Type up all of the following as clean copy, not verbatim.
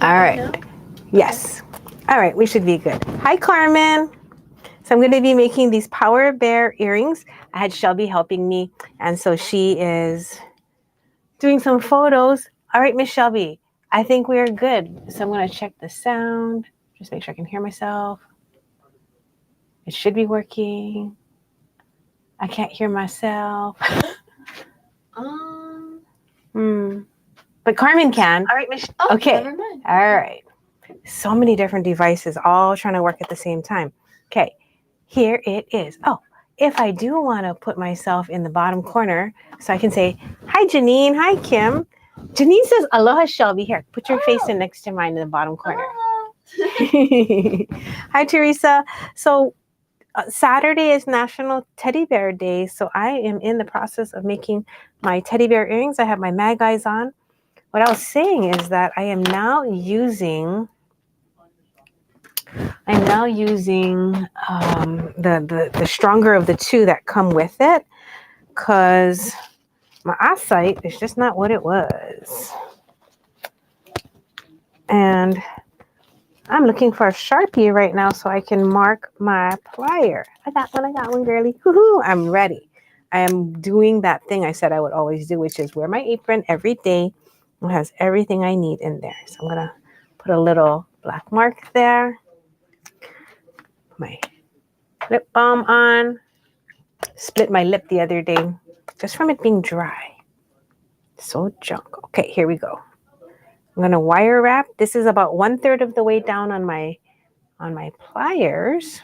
All right. Yes. All right. We should be good. Hi, Carmen. So I'm going to be making these power bear earrings. I had Shelby helping me, and so she is doing some photos. All right, Miss Shelby, I think we are good. So I'm going to check the sound. Just make sure I can hear myself. It should be working. I can't hear myself. But Carmen can. All right, Miss. Oh, okay. Never mind. All right. So many different devices all trying to work at the same time. Okay, here it is. Oh, if I do want to put myself in the bottom corner so I can say, hi, Janine. Hi, Kim. Janine says, Aloha, Shelby. Here, put your face in next to mine in the bottom corner. Hi, Teresa. So Saturday is National Teddy Bear Day. So I am in the process of making my teddy bear earrings. I have my mag eyes on. What I was saying is that I am now using the stronger of the two that come with it, because my eyesight is just not what it was. And I'm looking for a Sharpie right now so I can mark my plier. I got one, girly. Woohoo, I'm ready. I am doing that thing I said I would always do, which is wear my apron every day. It has everything I need in there. So I'm going to put a little black mark there. My lip balm on. Split my lip the other day just from it being dry. So junk. Okay, here we go. I'm going to wire wrap. This is about 1/3 of the way down on my pliers.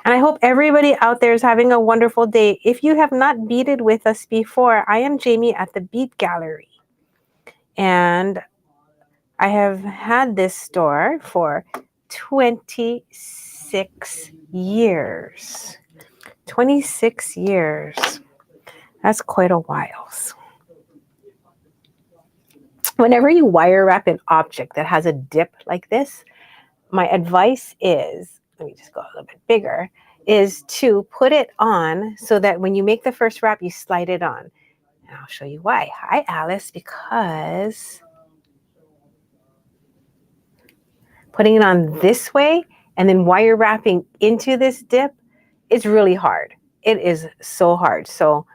And I hope everybody out there is having a wonderful day. If you have not beaded with us before, I am Jamie at the Bead Gallery. And I have had this store for 26 years. 26 years. That's quite a while. Whenever you wire wrap an object that has a dip like this, my advice is, let me just go a little bit bigger, is to put it on so that when you make the first wrap, you slide it on. And I'll show you why. Hi, Alice, because putting it on this way and then wire wrapping into this dip, it's really hard. It is so hard. So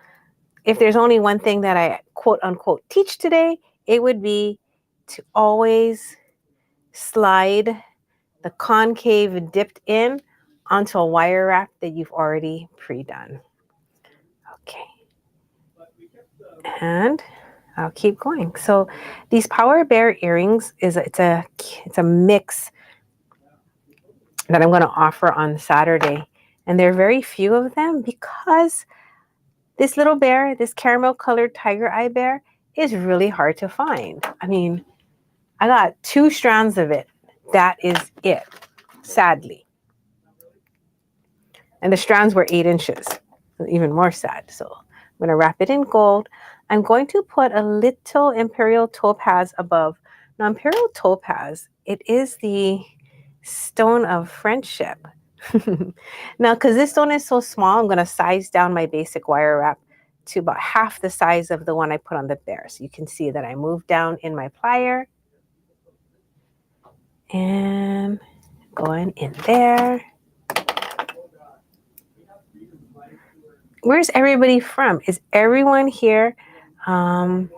if there's only one thing that I quote unquote teach today, it would be to always slide the concave dipped in onto a wire wrap that you've already pre-done. Okay. And I'll keep going. So these Power Bear earrings it's a mix that I'm going to offer on Saturday. And there are very few of them because this little bear, this caramel colored tiger eye bear, is really hard to find. I mean, I got 2 strands of it. That is it, sadly. And the strands were 8 inches, even more sad. So I'm going to wrap it in gold. I'm going to put a little imperial topaz above. Now, imperial topaz, it is the stone of friendship. Now, because this stone is so small, I'm going to size down my basic wire wrap to about half the size of the one I put on the bear. So you can see that I moved down in my plier and going in there. Where's everybody from? Is everyone here? One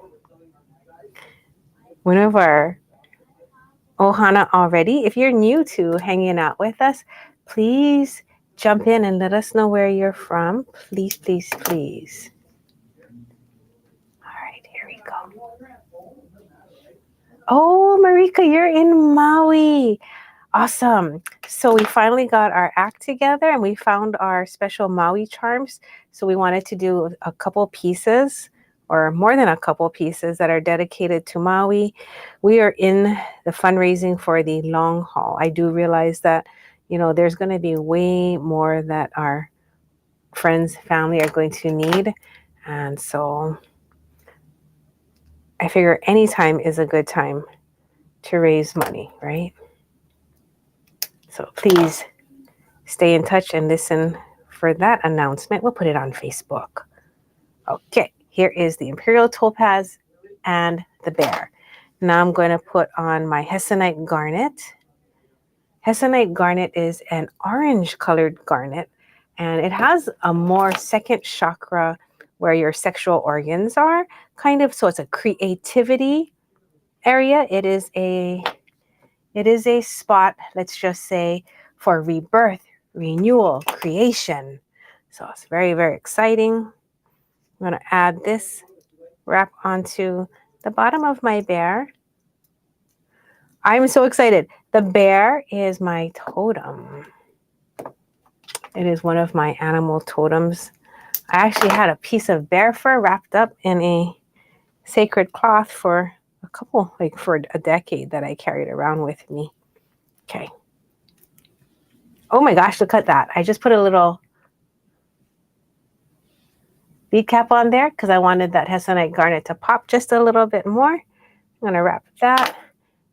of our Ohana already. If you're new to hanging out with us, please jump in and let us know where you're from. Please, please, please. All right, here we go. Oh, Marika, you're in Maui. Awesome. So we finally got our act together and we found our special Maui charms. So we wanted to do a couple pieces or more than a couple pieces that are dedicated to Maui. We are in the fundraising for the long haul. I do realize that, you know, there's going to be way more that our friends, family are going to need. And so I figure any time is a good time to raise money, right? So please stay in touch and listen for that announcement. We'll put it on Facebook. Okay, here is the Imperial Topaz and the bear. Now I'm going to put on my hessonite garnet. Hessonite garnet is an orange colored garnet, and it has a more second chakra where your sexual organs are, kind of. So it's a creativity area. It is a spot, let's just say, for rebirth, renewal, creation. So it's very, very exciting. I'm going to add this wrap onto the bottom of my bear. I'm so excited. The bear is my totem. It is one of my animal totems. I actually had a piece of bear fur wrapped up in a sacred cloth for for a decade that I carried around with me. Okay. Oh my gosh, look at that. I just put a little bead cap on there because I wanted that hessonite garnet to pop just a little bit more. I'm going to wrap that.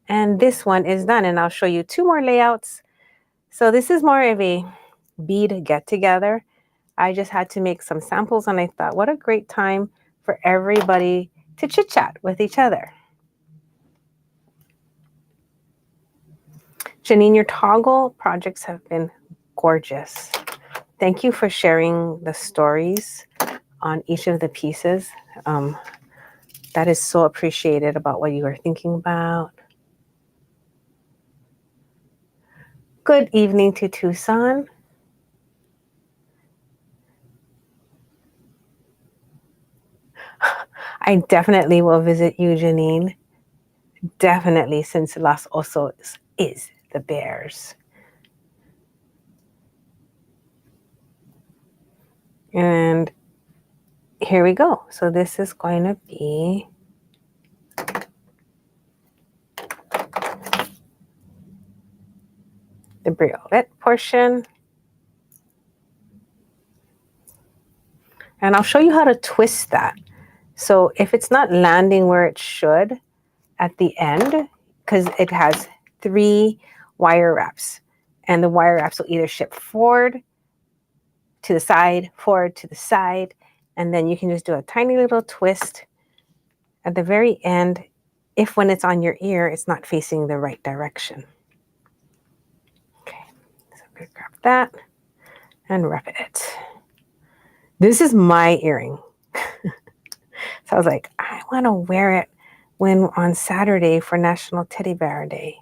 And this one is done. And I'll show you two more layouts. So this is more of a bead get together. I just had to make some samples and I thought, what a great time for everybody to chit chat with each other. Janine, your toggle projects have been gorgeous. Thank you for sharing the stories on each of the pieces. That is so appreciated about what you are thinking about. Good evening to Tucson. I definitely will visit you, Janine. Definitely, since Los Osos is the Bears. And here we go. So this is going to be the briolet portion. And I'll show you how to twist that. So if it's not landing where it should at the end, because it has 3 wire wraps, and the wire wraps will either ship forward to the side, forward to the side, and then you can just do a tiny little twist at the very end if when it's on your ear, it's not facing the right direction. Okay, so I'm going to grab that and wrap it. This is my earring. So I was like, I want to wear it when on Saturday for National Teddy Bear Day.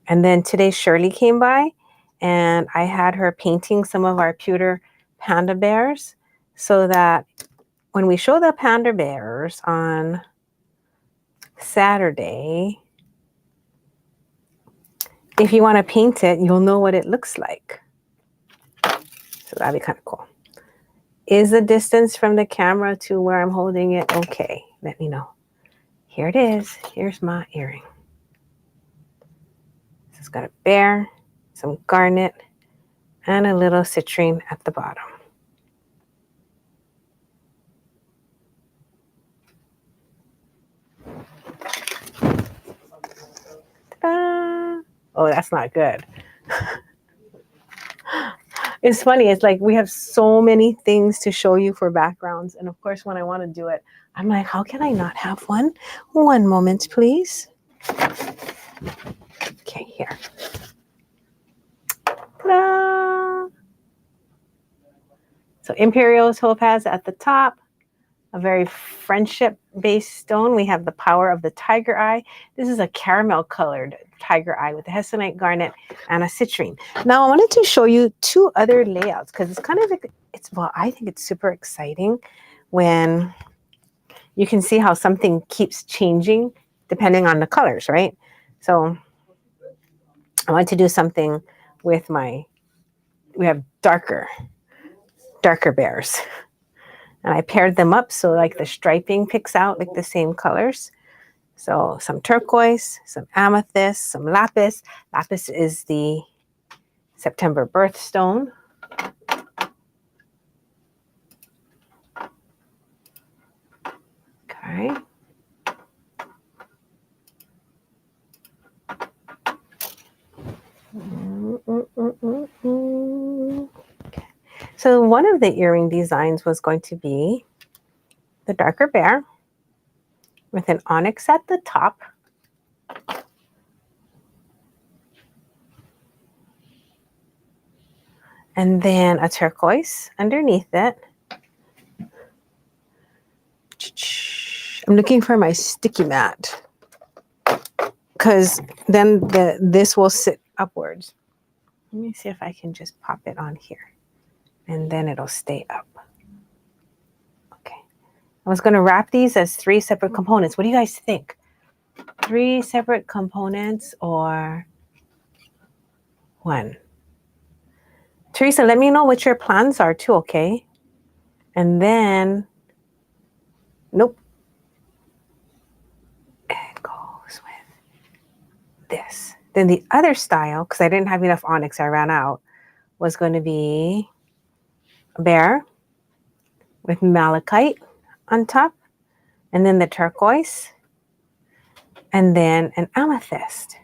And then today Shirley came by and I had her painting some of our pewter panda bears so that when we show the panda bears on Saturday, if you want to paint it, you'll know what it looks like. So that'd be kind of cool. Is the distance from the camera to where I'm holding it okay? Let me know. Here it is. Here's my earring. It's got a bear, some garnet, and a little citrine at the bottom. Ta-da! Oh, that's not good. It's funny. It's like we have so many things to show you for backgrounds. And of course, when I want to do it, I'm like, how can I not have one? One moment, please. Okay, here. Ta-da! So Imperial Topaz at the top, a very friendship-based stone. We have the power of the tiger eye. This is a caramel-colored tiger eye with a hessonite garnet and a citrine. Now, I wanted to show you 2 other layouts because it's kind of, I think it's super exciting when you can see how something keeps changing depending on the colors, right? So I want to do something with we have darker bears. And I paired them up so like the striping picks out like the same colors. So some turquoise, some amethyst, some lapis. Lapis is the September birthstone. Okay. Okay. So one of the earring designs was going to be the darker bear with an onyx at the top. And then a turquoise underneath it. I'm looking for my sticky mat because then this will sit upwards. Let me see if I can just pop it on here and then it'll stay up. Okay. I was going to wrap these as 3 separate components. What do you guys think? 3 separate components or 1? Teresa, let me know what your plans are too, okay? And then, nope. It goes with this. Then the other style, because I didn't have enough onyx, I ran out, was going to be a bear with malachite on top, and then the turquoise, and then an amethyst.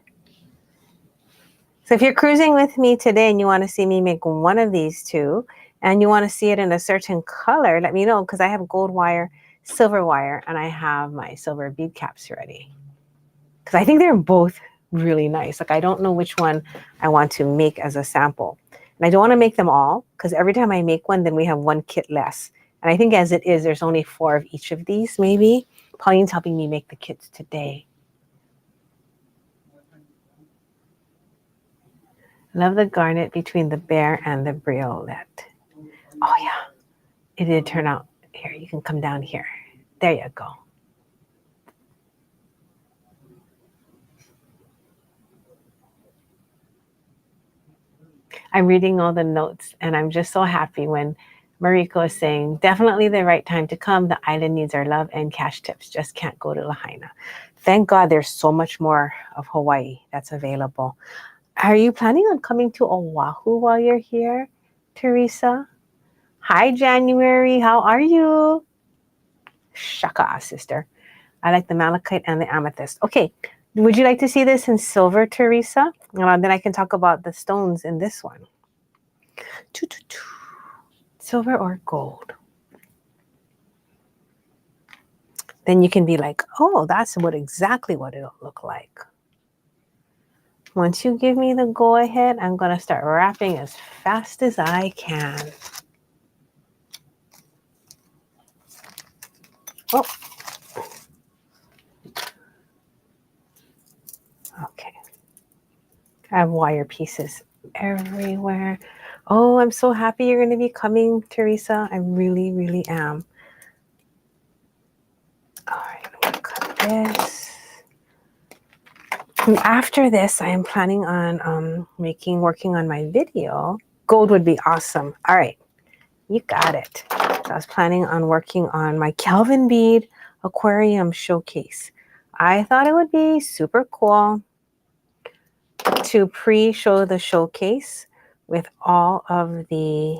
So if you're cruising with me today and you want to see me make one of these 2, and you want to see it in a certain color, let me know, because I have gold wire, silver wire, and I have my silver bead caps ready. Because I think they're both really nice. Like I don't know which one I want to make as a sample. And I don't want to make them all, because every time I make one, then we have 1 kit less. And I think as it is, there's only 4 of each of these, maybe. Pauline's helping me make the kits today. Love the garnet between the bear and the briolette. Oh yeah, it did turn out. Here, you can come down here. There you go. I'm reading all the notes and I'm just so happy when Mariko is saying, definitely the right time to come. The island needs our love and cash tips. Just can't go to Lahaina. Thank God there's so much more of Hawaii that's available. Are you planning on coming to Oahu while you're here, Teresa? Hi, January. How are you? Shaka, sister. I like the malachite and the amethyst. Okay. Would you like to see this in silver, Teresa? Then I can talk about the stones in this one. Silver or gold? Then you can be like, oh, that's exactly what it'll look like. Once you give me the go ahead, I'm going to start wrapping as fast as I can. Oh. Okay. I have wire pieces everywhere. Oh, I'm so happy you're going to be coming, Teresa. I really, really am. All right, I'm going to cut this. And after this, I am planning on working on my video. Gold would be awesome. All right, you got it. So I was planning on working on my Kelvin bead aquarium showcase. I thought it would be super cool to pre-show the showcase with all of the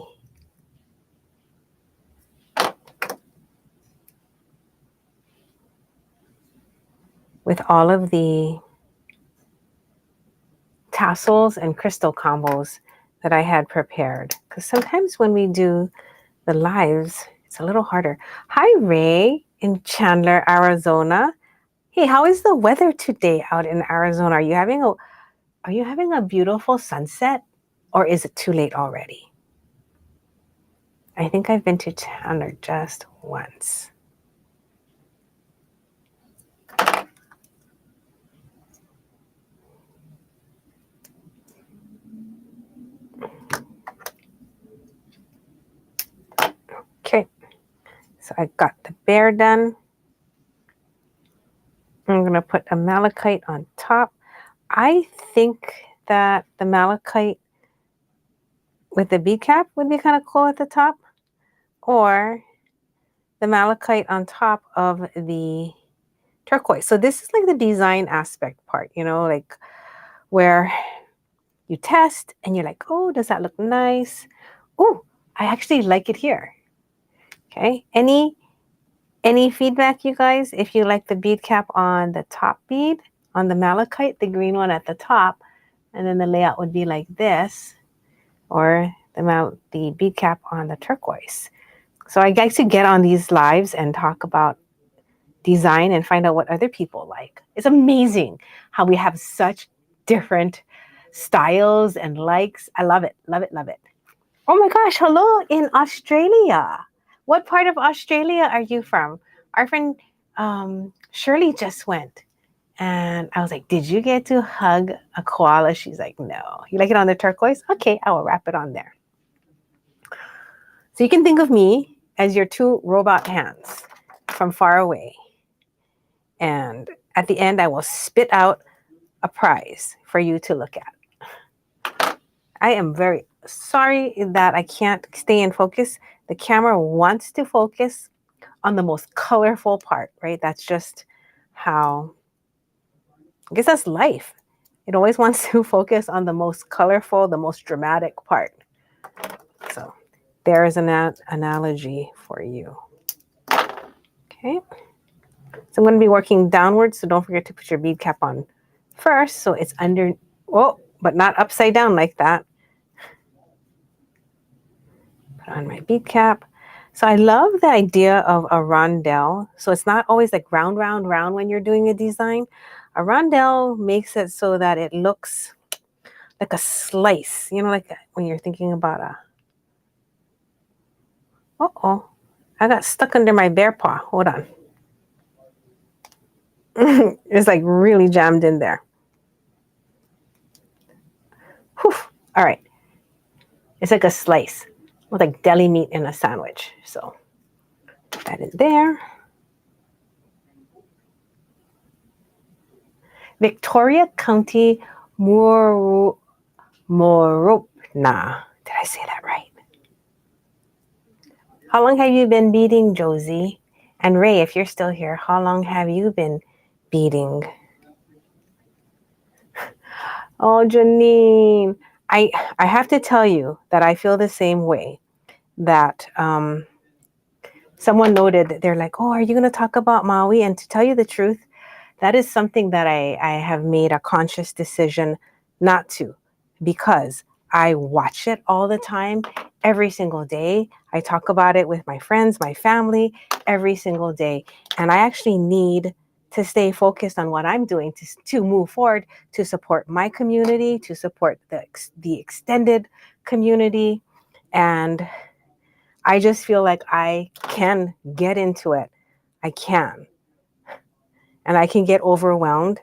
tassels and crystal combos that I had prepared. Because sometimes when we do the lives, it's a little harder. Hi, Ray in Chandler, Arizona. Hey, how is the weather today out in Arizona? Are you having a beautiful sunset, or is it too late already? I think I've been to Chandler just once. Okay, so I got the bear done. I'm going to put a malachite on top. I think that the malachite with the bead cap would be kind of cool at the top, or the malachite on top of the turquoise. So this is like the design aspect part, like where you test and you're like, oh, does that look nice? Oh, I actually like it here. Okay. Any feedback, you guys? If you like the bead cap on the top bead, on the malachite, the green one at the top, and then the layout would be like this, or the bead cap on the turquoise. So I like to get on these lives and talk about design and find out what other people like. It's amazing how we have such different styles and likes. I love it, love it, love it. Oh my gosh, hello in Australia. What part of Australia are you from? Our friend Shirley just went. And I was like, did you get to hug a koala? She's like, no. You like it on the turquoise? Okay, I will wrap it on there. So you can think of me as your two robot hands from far away. And at the end, I will spit out a prize for you to look at. I am very sorry that I can't stay in focus. The camera wants to focus on the most colorful part, right? That's just how, I guess that's life. It always wants to focus on the most colorful, the most dramatic part. So there is an analogy for you. Okay. So I'm going to be working downwards. So don't forget to put your bead cap on first. So it's under, oh, but not upside down like that. Put on my bead cap. So I love the idea of a rondelle. So it's not always like round, round, round when you're doing a design. A rondelle makes it so that it looks like a slice, you know, like when you're thinking about a, uh-oh, I got stuck under my bear paw. Hold on. It's like really jammed in there. Whew. All right. It's like a slice with like deli meat in a sandwich. So put that in there. Victoria County, Moropna. Did I say that right? How long have you been beading, Josie? And Ray, if you're still here, how long have you been beading? Oh, Janine, I have to tell you that I feel the same way. That someone noted that they're like, oh, are you going to talk about Maui? And to tell you the truth, that is something that I have made a conscious decision not to, because I watch it all the time, every single day. I talk about it with my friends, my family, every single day. And I actually need to stay focused on what I'm doing to move forward, to support my community, to support the extended community. And I just feel like I can get into it. I can. And I can get overwhelmed.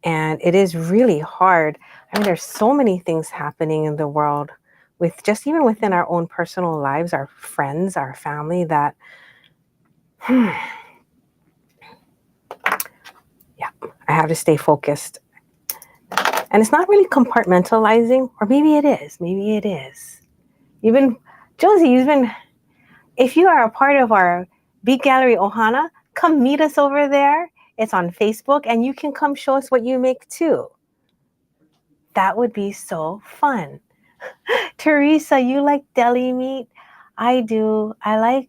And it is really hard. I mean, there's so many things happening in the world with just even within our own personal lives, our friends, our family that, yeah, I have to stay focused. And it's not really compartmentalizing, or maybe it is. Maybe it is. Josie, if you are a part of our Bead Gallery Ohana, come meet us over there. It's on Facebook, and you can come show us what you make too. That would be so fun. Teresa, you like deli meat? I do. I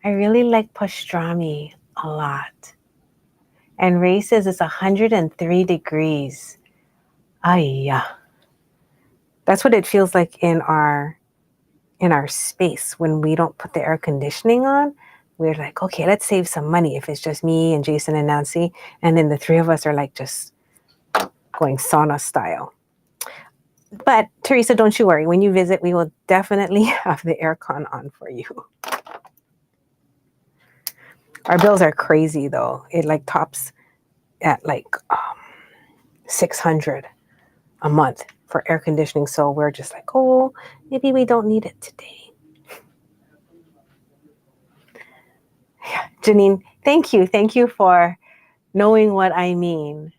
really like pastrami a lot. And Ray says it's 103 degrees. Yeah. That's what it feels like in our space when we don't put the air conditioning on. We're like, okay, let's save some money if it's just me and Jason and Nancy. And then the three of us are like just going sauna style. But Teresa, don't you worry. When you visit, we will definitely have the aircon on for you. Our bills are crazy though. It like tops at like $600 a month for air conditioning. So we're just like, oh, maybe we don't need it today. Yeah, Janine, thank you. Thank you for knowing what I mean.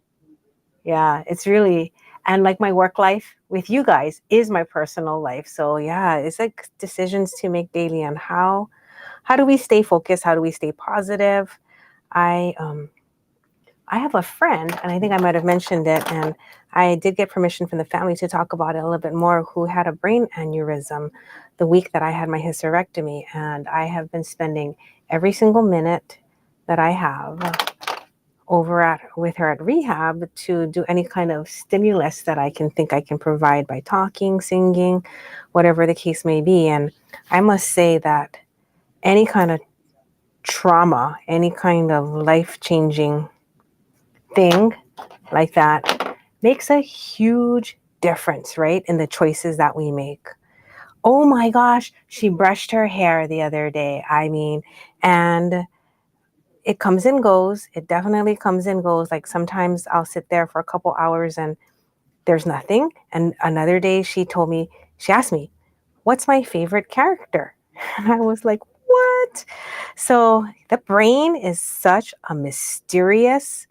Yeah, it's really, and like my work life with you guys is my personal life. So yeah, it's like decisions to make daily on how do we stay focused? How do we stay positive? I have a friend, and I think I might have mentioned it, and I did get permission from the family to talk about it a little bit more, who had a brain aneurysm the week that I had my hysterectomy. And I have been spending every single minute that I have with her at rehab to do any kind of stimulus that I can think I can provide by talking, singing, whatever the case may be. And I must say that any kind of trauma, any kind of life-changing thing like that makes a huge difference, right? In the choices that we make. Oh my gosh, she brushed her hair the other day. I mean, and it comes and goes. It definitely comes and goes. Like sometimes I'll sit there for a couple hours and there's nothing. And another day she asked me, what's my favorite character? And I was like, what? So the brain is such a mysterious,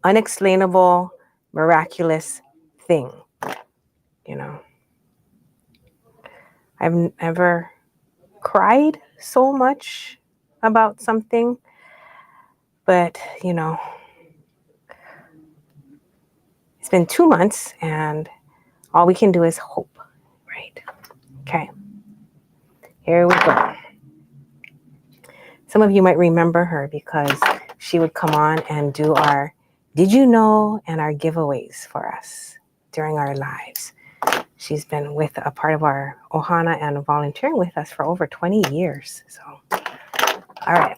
unexplainable, miraculous thing. You know, I've never cried so much about something, but you know, it's been 2 months and all we can do is hope, right? Okay, here we go. Some of you might remember her because she would come on and do our Did You Know and our giveaways for us during our lives. She's been with a part of our Ohana and volunteering with us for over 20 years. So, all right,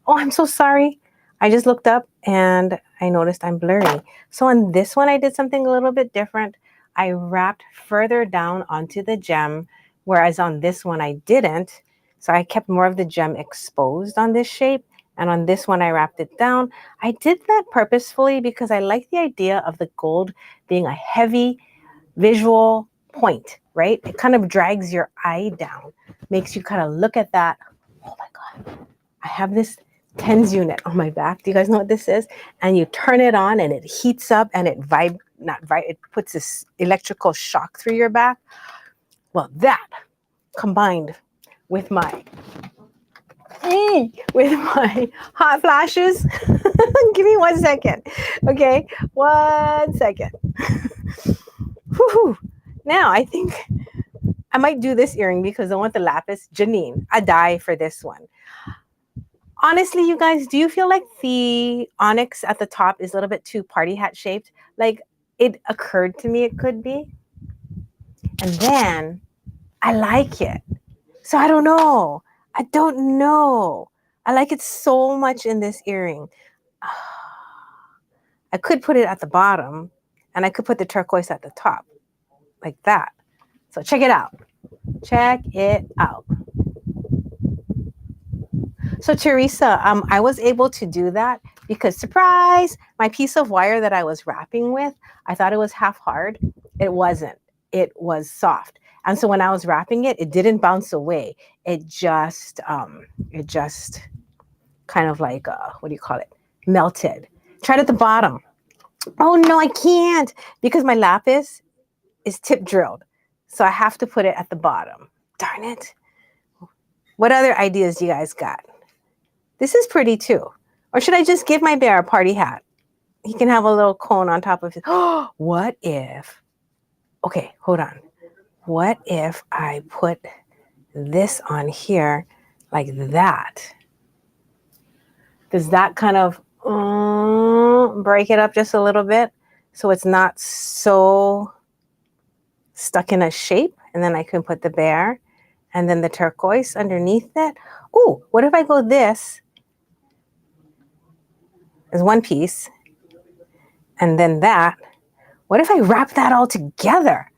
I'm so sorry. I just looked up and I noticed I'm blurry. So on this one, I did something a little bit different. I wrapped further down onto the gem, whereas on this one, I didn't. So I kept more of the gem exposed on this shape. And on this one, I wrapped it down. I did that purposefully because I like the idea of the gold being a heavy visual point, right? It kind of drags your eye down, makes you kind of look at that. Oh my God, I have this TENS unit on my back. Do you guys know what this is? And you turn it on and it heats up and it it puts this electrical shock through your back. Well, that combined with my hot flashes. Give me 1 second. Okay, 1 second. Whew. Now I think I might do this earring because I want the lapis. Janine, I die for this one. Honestly, you guys, do you feel like the onyx at the top is a little bit too party hat shaped? Like it occurred to me it could be. And then I like it. So I don't know. I don't know. I like it so much in this earring. I could put it at the bottom and I could put the turquoise at the top like that. So check it out. Check it out. So Teresa, I was able to do that because surprise, my piece of wire that I was wrapping with, I thought it was half hard. It wasn't. It was soft. And so when I was wrapping it, it didn't bounce away. It just kind of like, what do you call it? Melted. Tried at the bottom. Oh no, I can't because my lapis is tip drilled. So I have to put it at the bottom. Darn it. What other ideas you guys got? This is pretty too. Or should I just give my bear a party hat? He can have a little cone on top of it. Oh, what if, okay, hold on. What if I put this on here like that? Does that kind of break it up just a little bit so it's not so stuck in a shape? And then I can put the bear and then the turquoise underneath it. Oh, what if I go this as one piece and then that? What if I wrap that all together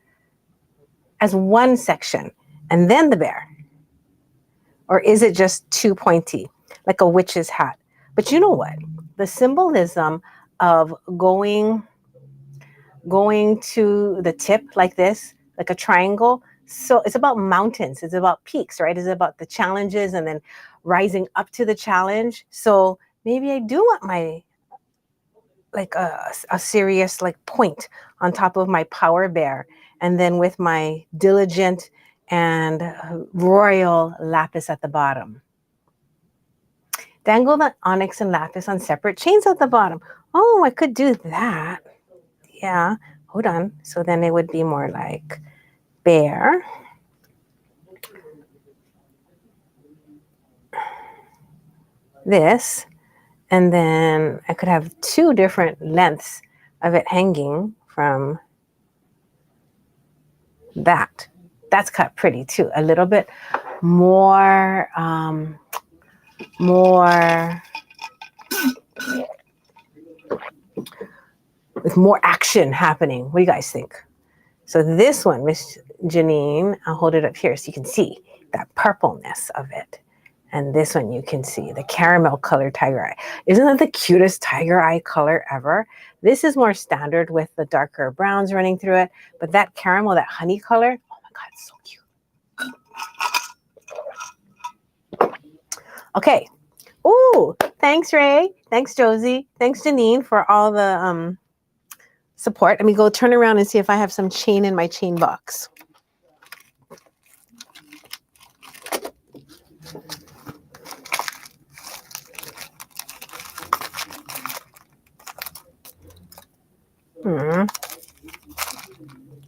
as one section and then the bear? Or is it just too pointy, like a witch's hat? But you know what? The symbolism of going to the tip like this, like a triangle. So it's about mountains. It's about peaks, right? It's about the challenges and then rising up to the challenge. So maybe I do want my, like a serious like point on top of my power bear. And then with my diligent and royal lapis at the bottom. Dangle the onyx and lapis on separate chains at the bottom. Oh, I could do that. Yeah, hold on. So then it would be more like bear. This. And then I could have 2 different lengths of it hanging from that. That's cut pretty too. A little bit more, more, with more action happening. What do you guys think? So this one, Miss Janine, I'll hold it up here so you can see that purpleness of it. And this one you can see the caramel color tiger eye. Isn't that the cutest tiger eye color ever? This is more standard with the darker browns running through it, but that caramel, that honey color, oh my God, it's so cute. Okay. Ooh, thanks, Ray. Thanks, Josie. Thanks, Janine, for all the support. Let me go turn around and see if I have some chain in my chain box.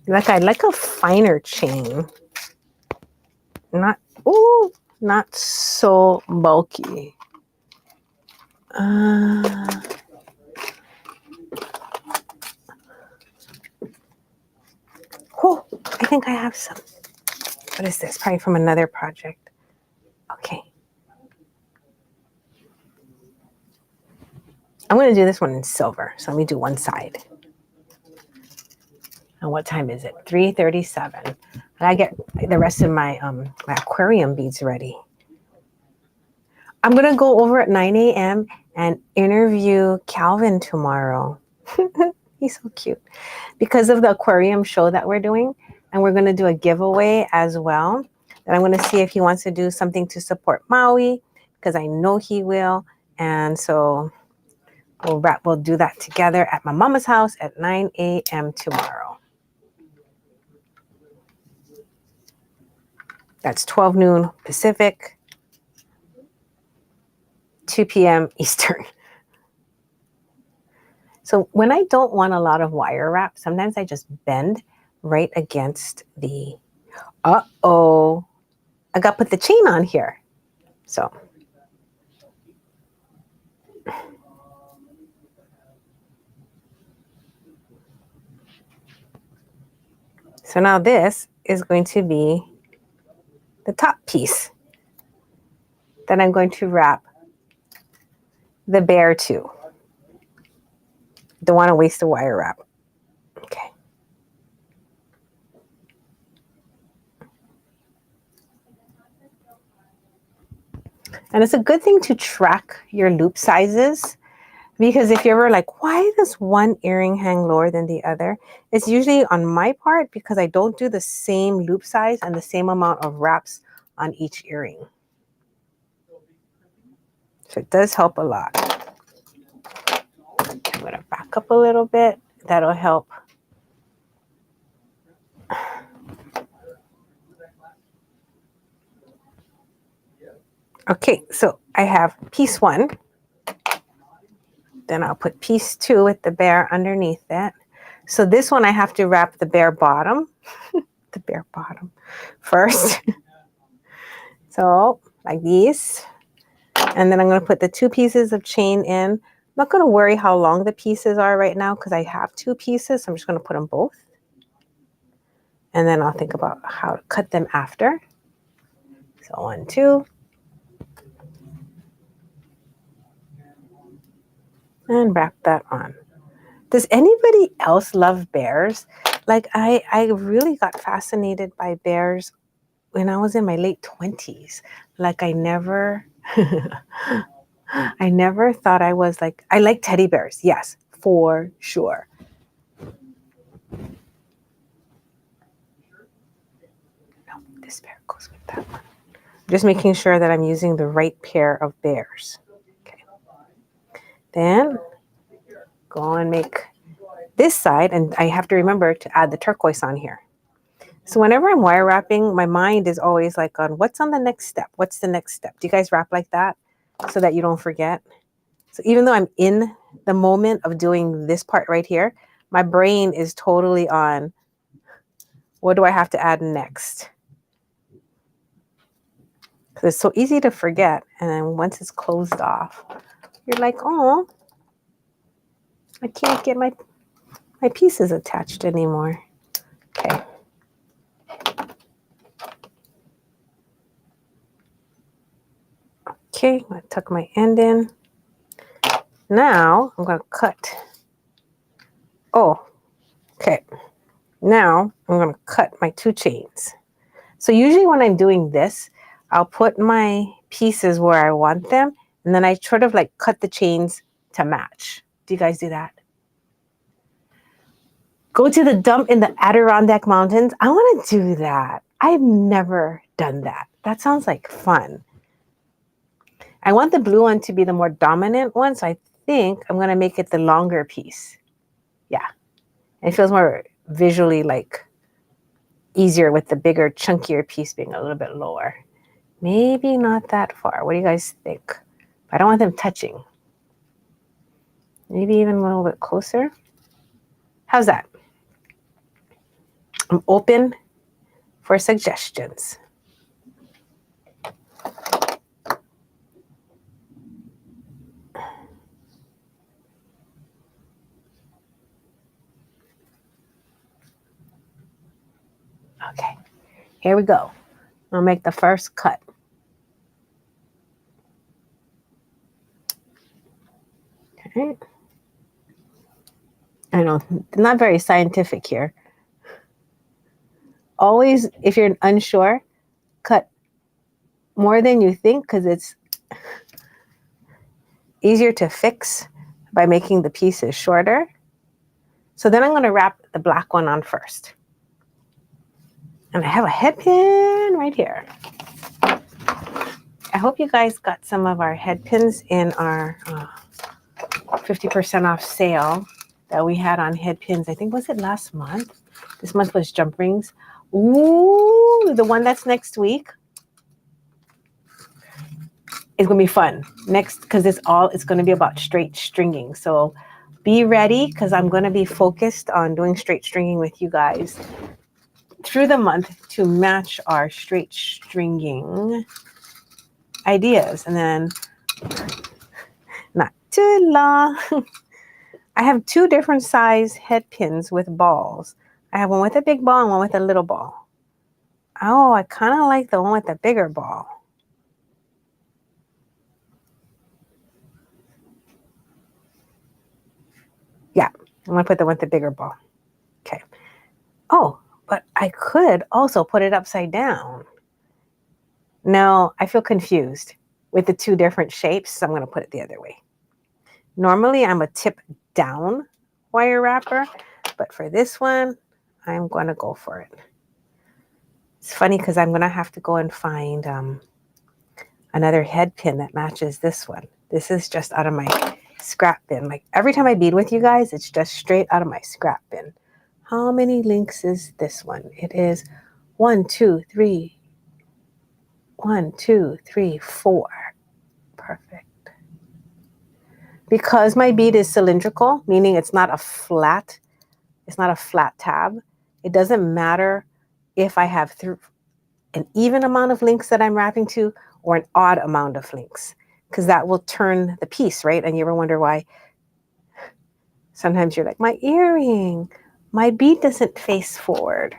Like I'd like a finer chain. Not so bulky. Oh, I think I have some. What is this? Probably from another project. Okay. I'm going to do this one in silver. So let me do one side. And what time is it? 3:37. And I get the rest of my my aquarium beads ready. I'm going to go over at 9 a.m. and interview Calvin tomorrow. He's so cute. Because of the aquarium show that we're doing. And we're going to do a giveaway as well. And I'm going to see if he wants to do something to support Maui. Because I know he will. And so we'll do that together at my mama's house at 9 a.m. tomorrow. That's 12 noon Pacific, 2 p.m. Eastern. So when I don't want a lot of wire wrap, sometimes I just bend right against the, I got to put the chain on here. So now this is going to be the top piece that I'm going to wrap the bear to. Don't want to waste the wire wrap. Okay. And it's a good thing to track your loop sizes, because if you're ever like, why does one earring hang lower than the other? It's usually on my part because I don't do the same loop size and the same amount of wraps on each earring. So it does help a lot. I'm going to back up a little bit. That'll help. Okay, so I have piece 1. Then I'll put piece 2 with the bear underneath that. So this one I have to wrap the bare bottom, the bare bottom first. So like these. And then I'm going to put the 2 pieces of chain in. I'm not going to worry how long the pieces are right now because I have 2 pieces. So I'm just going to put them both. And then I'll think about how to cut them after. So 1, 2. And wrap that on. Does anybody else love bears? Like I really got fascinated by bears when I was in my late 20s. Like I never thought I was like, I like teddy bears. Yes, for sure. No, this bear goes with that one. Just making sure that I'm using the right pair of bears. Okay. Then go and make this side, and I have to remember to add the turquoise on here. So whenever I'm wire wrapping, my mind is always like on what's on the next step? What's the next step? Do you guys wrap like that so that you don't forget? So even though I'm in the moment of doing this part right here, my brain is totally on what do I have to add next? Because it's so easy to forget. And then once it's closed off, you're like, oh, I can't get my pieces attached anymore. Okay. Okay, I tuck my end in. Now I'm going to cut. Oh, okay. Now I'm going to cut my 2 chains. So usually when I'm doing this, I'll put my pieces where I want them, and then I sort of like cut the chains to match. Do you guys do that? Go to the dump in the Adirondack Mountains. I want to do that. I've never done that. That sounds like fun. I want the blue one to be the more dominant one, so I think I'm going to make it the longer piece. Yeah. It feels more visually like easier with the bigger, chunkier piece being a little bit lower. Maybe not that far. What do you guys think? I don't want them touching. Maybe even a little bit closer. How's that? I'm open for suggestions. Okay, here we go. I'll make the first cut. Okay. I know, not very scientific here. Always, if you're unsure, cut more than you think because it's easier to fix by making the pieces shorter. So then I'm going to wrap the black one on first. And I have a head pin right here. I hope you guys got some of our head pins in our 50% off sale that we had on head pins. I think, was it last month? This month was jump rings. Ooh, the one that's next week is going to be fun. Next, because it's going to be about straight stringing. So be ready because I'm going to be focused on doing straight stringing with you guys through the month to match our straight stringing ideas. And then not too long. I have 2 different size head pins with balls. I have one with a big ball and one with a little ball. Oh, I kind of like the one with the bigger ball. Yeah, I'm going to put the one with the bigger ball. Okay. Oh, but I could also put it upside down. No, I feel confused with the 2 different shapes, so I'm going to put it the other way. Normally, I'm a tip down wire wrapper, but for this one, I'm going to go for it. It's funny because I'm going to have to go and find another head pin that matches this one. This is just out of my scrap bin. Like every time I bead with you guys, it's just straight out of my scrap bin. How many links is this one? It is 1, 2, 3. 1, 2, 3, 4. Perfect. Because my bead is cylindrical, meaning it's not a flat tab, it doesn't matter if I have an even amount of links that I'm wrapping to or an odd amount of links, because that will turn the piece, right? And you ever wonder why sometimes you're like, my earring, my bead doesn't face forward.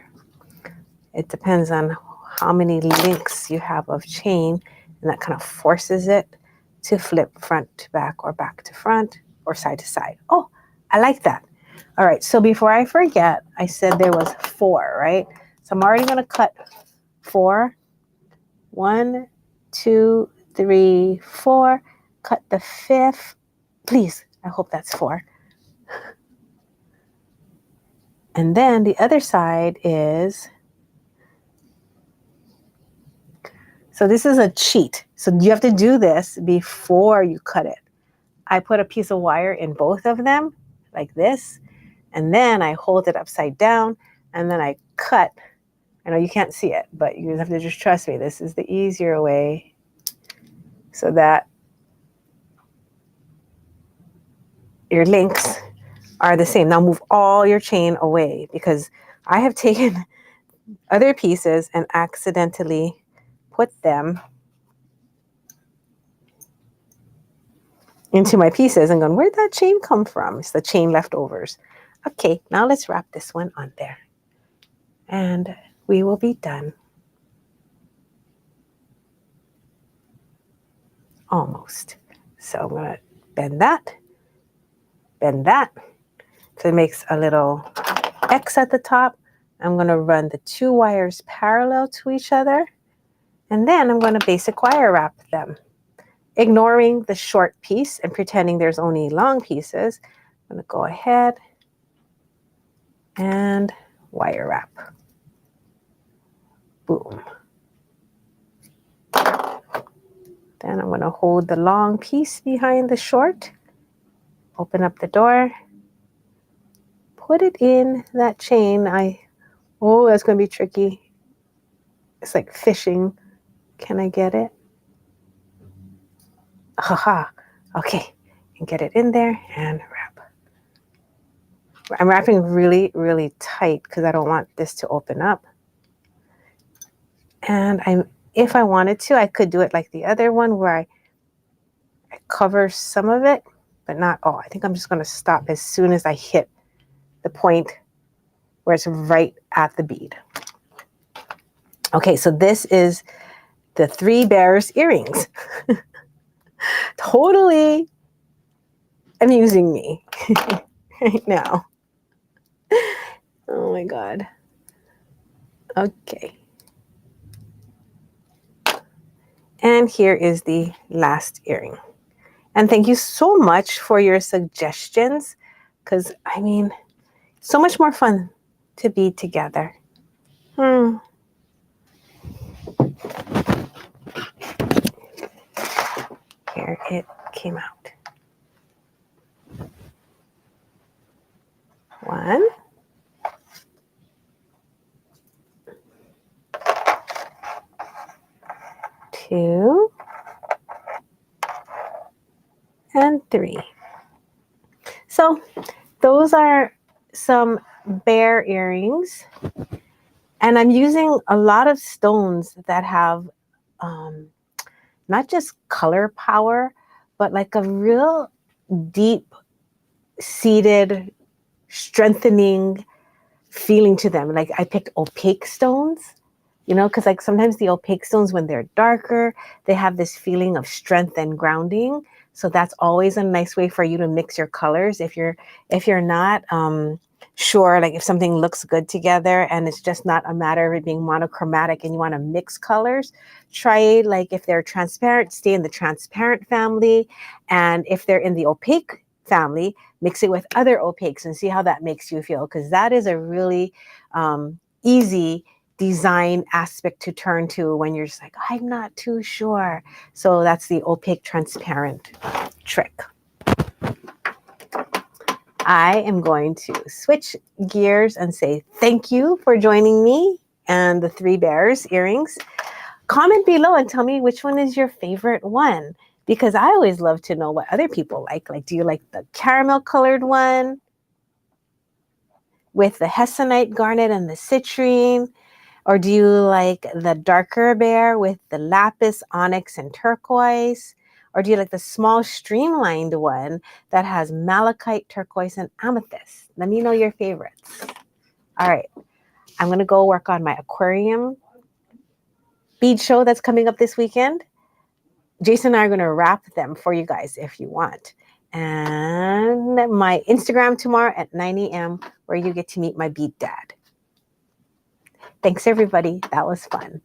It depends on how many links you have of chain, and that kind of forces it to flip front to back or back to front or side to side. Oh, I like that. All right, so before I forget, I said there was 4, right? So I'm already going to cut 4. 1, 2, 3, 4. Cut the 5th. Please, I hope that's 4. And then the other side is, so this is a cheat. So you have to do this before you cut it. I put a piece of wire in both of them like this, and then I hold it upside down, and then I cut. I know you can't see it, but you have to just trust me. This is the easier way so that your links are the same. Now move all your chain away because I have taken other pieces and accidentally put them into my pieces and gone, where'd that chain come from? It's the chain leftovers. Okay, now let's wrap this one on there. And we will be done. almost. So I'm going to bend that. So it makes a little X at the top. I'm going to run the 2 wires parallel to each other. And then I'm going to basic wire wrap them. Ignoring the short piece and pretending there's only long pieces, I'm going to go ahead and wire wrap. Boom. Then I'm going to hold the long piece behind the short, open up the door, put it in that chain. Oh, that's going to be tricky. It's like fishing. Can I get it? Haha. Okay. And get it in there and wrap. I'm wrapping really, really tight because I don't want this to open up. And if I wanted to, I could do it like the other one where I cover some of it, but not all. I think I'm just going to stop as soon as I hit the point where it's right at the bead. Okay, so this is the 3 bears earrings. Totally amusing me right now. Oh my God. Okay. And here is the last earring. And thank you so much for your suggestions, because I mean, so much more fun to be together. Here it came out. 1, 2, and 3. So those are some bear earrings. And I'm using a lot of stones that have not just color power, but like a real deep seated, strengthening feeling to them. Like I picked opaque stones, you know, because like sometimes the opaque stones, when they're darker, they have this feeling of strength and grounding. So that's always a nice way for you to mix your colors. If you're not sure, like if something looks good together and it's just not a matter of it being monochromatic and you want to mix colors, try like if they're transparent, stay in the transparent family. And if they're in the opaque family, mix it with other opaques and see how that makes you feel, because that is a really easy design aspect to turn to when you're just like, I'm not too sure. So that's the opaque transparent trick. I am going to switch gears and say thank you for joining me and the 3 bears earrings. Comment below and tell me which one is your favorite one, because I always love to know what other people like. Like, do you like the caramel colored one with the hessonite garnet and the citrine? Or do you like the darker bear with the lapis, onyx, and turquoise? Or do you like the small streamlined one that has malachite, turquoise, and amethyst? Let me know your favorites. All right, I'm going to go work on my aquarium bead show that's coming up this weekend. Jason and I are going to wrap them for you guys if you want. And my Instagram tomorrow at 9 a.m. where you get to meet my bead dad. Thanks, everybody. That was fun.